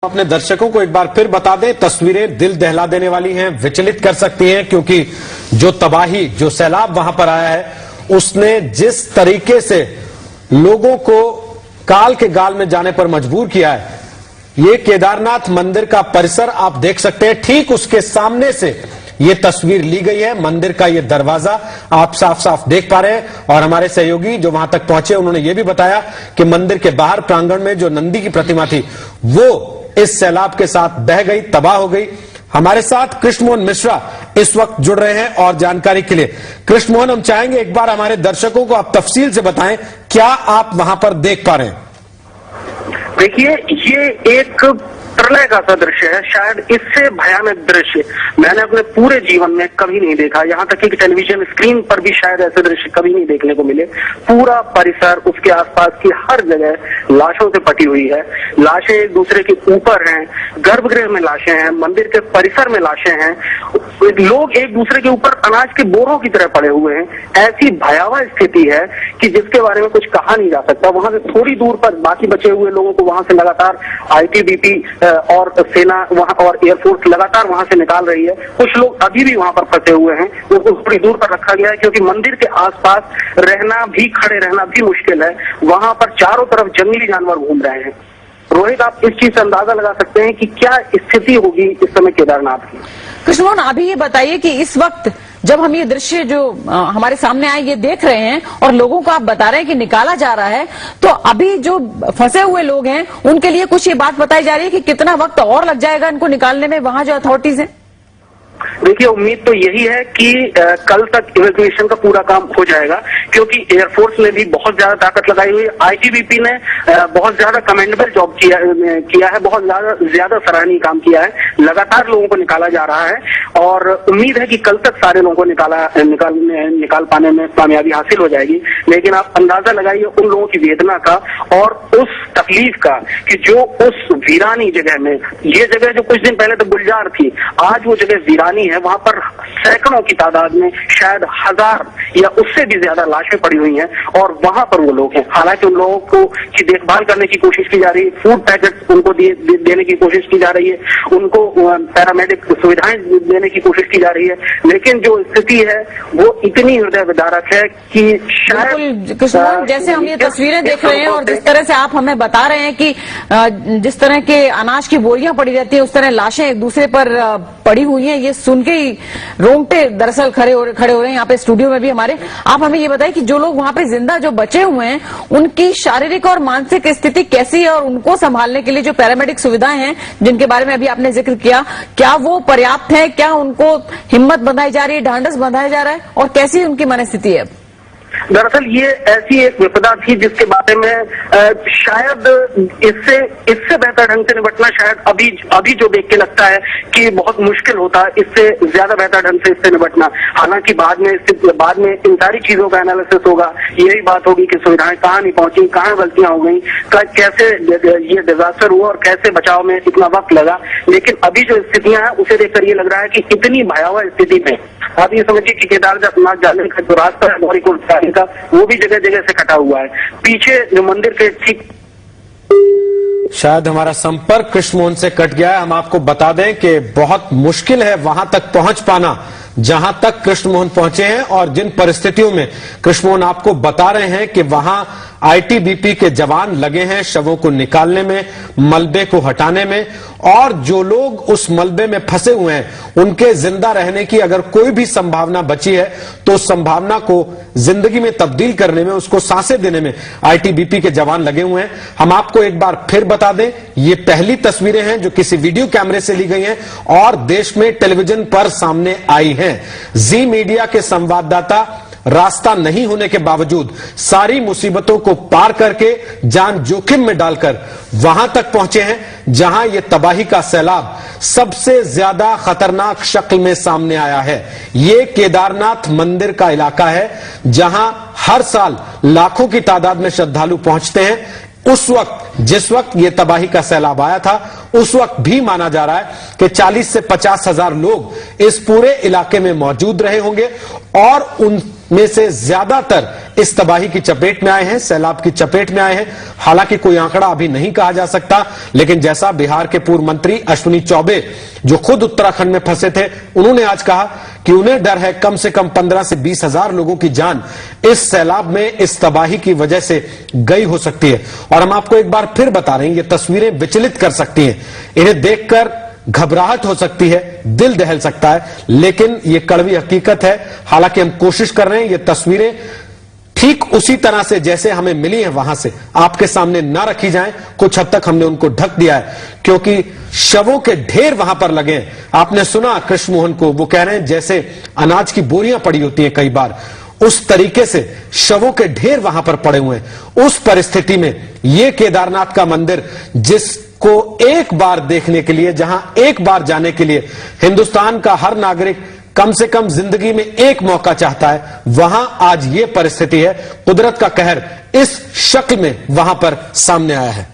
अपने दर्शकों को एक बार फिर बता दें, तस्वीरें दिल दहला देने वाली हैं, विचलित कर सकती हैं, क्योंकि जो तबाही, जो सैलाब वहां पर आया है, उसने जिस तरीके से लोगों को काल के गाल में जाने पर मजबूर किया है। ये केदारनाथ मंदिर का परिसर आप देख सकते हैं, ठीक उसके सामने से ये तस्वीर ली गई है। मंदिर का ये दरवाजा आप साफ साफ देख पा रहे हैं और हमारे सहयोगी जो वहां तक पहुंचे उन्होंने ये भी बताया कि मंदिर के बाहर प्रांगण में जो नंदी की प्रतिमा थी वो इस सैलाब के साथ बह गई, तबाह हो गई। हमारे साथ कृष्ण मोहन मिश्रा इस वक्त जुड़ रहे हैं और जानकारी के लिए। कृष्ण मोहन, हम चाहेंगे एक बार हमारे दर्शकों को आप तफसील से बताएं, क्या आप वहां पर देख पा रहे हैं? देखिए, ये एक प्रलय का सा दृश्य है, शायद इससे भयानक दृश्य मैंने अपने पूरे जीवन में कभी नहीं देखा। यहाँ तक कि टेलीविजन स्क्रीन पर भी शायद ऐसे दृश्य कभी नहीं देखने को मिले। पूरा परिसर, उसके आसपास की हर जगह लाशों से पटी हुई है। लाशें एक दूसरे के ऊपर हैं, गर्भगृह में लाशें हैं, मंदिर के परिसर में लाशें हैं, लोग एक दूसरे के ऊपर अनाज के बोरों की तरह पड़े हुए हैं। ऐसी भयावह स्थिति है कि जिसके बारे में कुछ कहा नहीं जा सकता। वहां से थोड़ी दूर पर बाकी बचे हुए लोगों को वहां से लगातार आईटीबीपी और सेना वहां और एयरफोर्स लगातार वहां से निकाल रही है। कुछ लोग अभी भी वहां पर फंसे हुए हैं, उनको थोड़ी दूर पर रखा गया है, क्योंकि मंदिर के आसपास रहना भी, खड़े रहना भी मुश्किल है। वहां पर चारों तरफ जंगली जानवर घूम रहे हैं। रोहित, आप इस चीज से अंदाजा लगा सकते हैं कि क्या स्थिति होगी इस समय केदारनाथ की। कृष्ण मोहन, अभी ये बताइए कि इस वक्त जब हम ये दृश्य जो हमारे सामने आए ये देख रहे हैं और लोगों को आप बता रहे हैं कि निकाला जा रहा है, तो अभी जो फंसे हुए लोग हैं उनके लिए कुछ ये बात बताई जा रही है कि कितना वक्त और लग जाएगा इनको निकालने में वहां जो अथॉरिटीज हैं? देखिए, उम्मीद तो यही है कि कल तक इवैक्यूएशन का पूरा काम हो जाएगा, क्योंकि एयरफोर्स ने भी बहुत ज्यादा ताकत लगाई हुई है। आईटीबीपी ने बहुत ज्यादा कमेंडेबल जॉब किया है, बहुत ज्यादा सराहनीय काम किया है। लगातार लोगों को निकाला जा रहा है और उम्मीद है कि कल तक सारे लोगों को निकाल पाने में कामयाबी हासिल हो जाएगी। लेकिन आप अंदाजा लगाइए उन लोगों की वेदना का और उस तकलीफ का कि जो उस वीरानी जगह में, ये जगह जो कुछ दिन पहले तो गुलजार थी, आज वो जगह वीरानी है। वहां पर सैकड़ों की तादाद में, शायद 1000 या उससे भी ज्यादा लाशें पड़ी हुई हैं और वहां पर वो लोग हैं। हालांकि उन लोगों को की देखभाल करने की कोशिश की जा रही है, फूड पैकेट उनको देने की कोशिश की जा रही है, उनको पैरामेडिक सुविधाएं देने की कोशिश की जा रही है। लेकिन जो स्थिति है वो इतनी हृदय विदारक है कि शायद जैसे हम ये तस्वीरें देख रहे हैं और जिस तरह से आप हमें बता रहे हैं कि जिस तरह के अनाज की बोरियां पड़ी रहती है, उस तरह लाशें एक दूसरे पर पड़ी हुई हैं, ये सुन के ही रोंगटे दरअसल खड़े हो रहे हैं यहाँ पे स्टूडियो में भी हमारे। आप हमें ये बताइए कि जो लोग वहां पे जिंदा जो बचे हुए हैं उनकी शारीरिक और मानसिक स्थिति कैसी है और उनको संभालने के लिए जो पैरामेडिक सुविधाएं हैं जिनके बारे में अभी आपने जिक्र किया, क्या वो पर्याप्त है? क्या उनको हिम्मत बंधाई जा रही है, ढांढस बंधाया जा रहा है और कैसी उनकी मनस्थिति है? दरअसल ये ऐसी एक विपदा थी जिसके बारे में शायद इससे बेहतर ढंग से निपटना शायद अभी जो देख के लगता है कि बहुत मुश्किल होता है, इससे ज्यादा बेहतर ढंग से इससे निपटना। हालांकि बाद में इन सारी चीजों का एनालिसिस होगा। यही बात होगी कि सुविधाएं कहाँ नहीं पहुंची, कहाँ गलतियां हो गई, कैसे ये डिजास्टर हुआ और कैसे बचाव में इतना वक्त लगा। लेकिन अभी जो स्थितियां हैं उसे देखकर ये लग रहा है कि इतनी भयावह स्थिति में आप ये समझिए कि केदारनाथ जाने का जो रास्ता है गौरीकुंड का, वो भी जगह जगह से कटा हुआ है। पीछे जो मंदिर के ठीक, शायद हमारा संपर्क कृष्ण मोहन से कट गया है। हम आपको बता दें कि बहुत मुश्किल है वहां तक पहुंच पाना जहां तक कृष्ण मोहन पहुंचे हैं और जिन परिस्थितियों में कृष्ण मोहन आपको बता रहे हैं कि वहां आईटीबीपी के जवान लगे हैं शवों को निकालने में, मलबे को हटाने में, और जो लोग उस मलबे में फंसे हुए हैं उनके जिंदा रहने की अगर कोई भी संभावना बची है तो उस संभावना को जिंदगी में तब्दील करने में, उसको सांसें देने में आईटीबीपी के जवान लगे हुए हैं। हम आपको एक बार फिर बता दें, ये पहली तस्वीरें हैं जो किसी वीडियो कैमरे से ली गई हैं और देश में टेलीविजन पर सामने आई हैं। जी मीडिया के संवाददाता रास्ता नहीं होने के बावजूद सारी मुसीबतों को पार करके जान जोखिम में डालकर वहां तक पहुंचे हैं जहां यह तबाही का सैलाब सबसे ज्यादा खतरनाक शक्ल में सामने आया है। यह केदारनाथ मंदिर का इलाका है जहां हर साल लाखों की तादाद में श्रद्धालु पहुंचते हैं। उस वक्त, जिस वक्त ये तबाही का सैलाब आया था, उस वक्त भी माना जा रहा है कि 40 से 50 हजार लोग इस पूरे इलाके में मौजूद रहे होंगे और उन में से ज्यादातर इस तबाही की चपेट में आए हैं, सैलाब की चपेट में आए हैं। हालांकि कोई आंकड़ा अभी नहीं कहा जा सकता, लेकिन जैसा बिहार के पूर्व मंत्री अश्विनी चौबे, जो खुद उत्तराखंड में फंसे थे, उन्होंने आज कहा कि उन्हें डर है कम से कम 15 से 20 हजार लोगों की जान इस सैलाब में, इस तबाही की वजह से गई हो सकती है। और हम आपको एक बार फिर बता रहे हैं, ये तस्वीरें विचलित कर सकती हैं, इन्हें देखकर घबराहट हो सकती है, दिल दहल सकता है, लेकिन ये कड़वी हकीकत है। हालांकि हम कोशिश कर रहे हैं ये तस्वीरें ठीक उसी तरह से जैसे हमें मिली हैं वहां से आपके सामने ना रखी जाएं। कुछ हद तक हमने उनको ढक दिया है, क्योंकि शवों के ढेर वहां पर लगे हैं। आपने सुना कृष्ण मोहन को, वो कह रहे हैं जैसे अनाज की बोरियां पड़ी होती हैं कई बार, उस तरीके से शवों के ढेर वहां पर पड़े हुए हैं। उस परिस्थिति में ये केदारनाथ का मंदिर, जिसको एक बार देखने के लिए, जहां एक बार जाने के लिए हिंदुस्तान का हर नागरिक कम से कम जिंदगी में एक मौका चाहता है, वहां आज ये परिस्थिति है। कुदरत का कहर इस शक्ल में वहां पर सामने आया है।